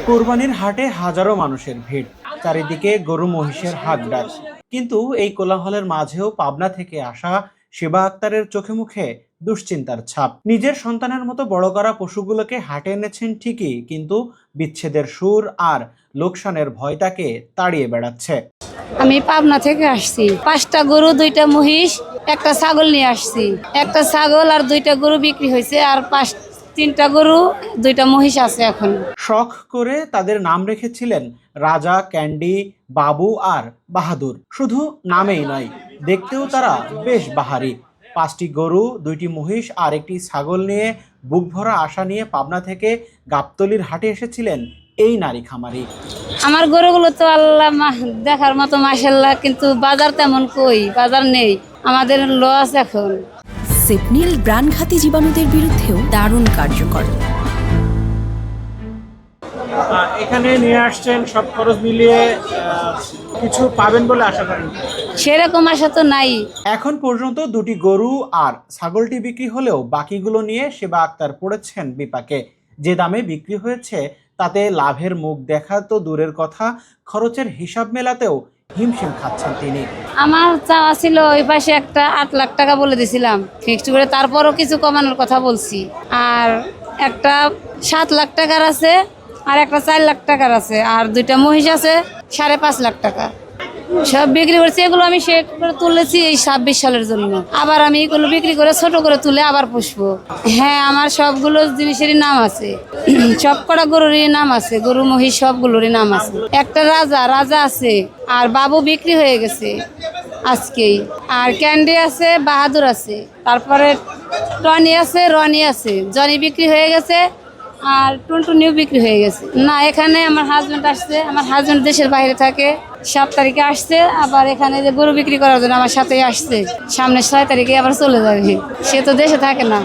কোরবানির হাটে হাজারো মানুষের ভিড়, চারিদিকে গরু মহিষের হাট ডাক। কিন্তু এই কোলাহলের মাঝেও পাবনা থেকে আসা শিবা আক্তারের চোখে মুখে দুশ্চিন্তার ছাপ। নিজের সন্তানের মতো বড় করা পশুগুলোকে হাটে এনেছেন ঠিকই, কিন্তু বিচ্ছেদের সুর আর লোকসানের ভয় তাকে তাড়িয়ে বেড়াচ্ছে। আমি পাবনা থেকে আসছি, 5টা গরু 2টা মহিষ একটা ছাগল নিয়ে আসছি। একটা ছাগল আর 2টা গরু বিক্রি হয়েছে, আর 3টা গরু 2টা মহিষ আছে এখন। শখ করে তাদের নাম রেখেছিলেন রাজা, ক্যান্ডি, বাবু আর বাহাদুর। শুধু নামেই নয়, দেখতেও তারা বেশ বাহারি। 5টি গরু, 2টি মহিষ আর একটি ছাগল নিয়ে বুক ভরা আশা নিয়ে পাবনা থেকে গাবতলীর হাটে এসেছিলেন এই নারী খামারি। আমার গরুগুলো তো আল্লাহ দেখার মতো মাশাআল্লাহ, কিন্তু বাজার তেমন কই, বাজার নেই, আমাদের লস এখন। সেপনিল প্রাণঘাতী জীবাণুদের বিরুদ্ধেও দারুণ কার্যকর। এখানে নিয়ে আসছেন, সব খরচ মিলিয়ে কিছু পাবেন বলে আশা করেন? সেরকম আশা তো নাই। এখন পর্যন্ত 2টি গরু আর ছাগলটি বিক্রি হলেও বাকিগুলো নিয়ে শিবা আক্তার পড়েছেন বিপাকে। যে দামে বিক্রি হয়েছে তাতে লাভের মুখ দেখা তো দূরের কথা, খরচের হিসাব মেলাতেও হিমশিম খাচ্ছেন তিনি। আমার চাওয়া ছিল ওই পাশে একটা 8 লাখ টাকা বলে দিয়েছিলাম ফিক্সড করে, তারপরও কিছু কমানোর কথা বলছি। আর একটা 7 লাখ টাকার আছে, আর একটা 4 লাখ টাকার আছে, আর 2টা মহিষ আছে 5.5 লাখ টাকা। সব বিক্রি করছি, এগুলো আমি শেড করে তুলেছি এই 26 সালের জন্য। আবার আমি এগুলো বিক্রি করে ছোট করে তুলে আবার পুষবো। হ্যাঁ, আমার সবগুলো জিনিসেরই নাম আছে, সব কটা গরুরই নাম আছে, গরু মহিষ সবগুলোরই নাম আছে। একটা রাজা আছে, আর বাবু বিক্রি হয়ে গেছে আজকেই। আর ক্যান্ডি আছে, বাহাদুর আছে, তারপরে টনি আছে, রনি আছে, জনি বিক্রি হয়ে গেছে, আর টুনটুনিও বিক্রি হয়ে গেছে। না, এখানে আমার হাজবেন্ড আসছে, আমার হাজবেন্ড দেশের বাইরে থাকে, 7 তারিখে আসছে। আবার এখানে যে গরু বিক্রি করার জন্য আমার সাথেই আসছে, সামনে 6 তারিখে আবার চলে যাবে, সে তো দেশে থাকে না।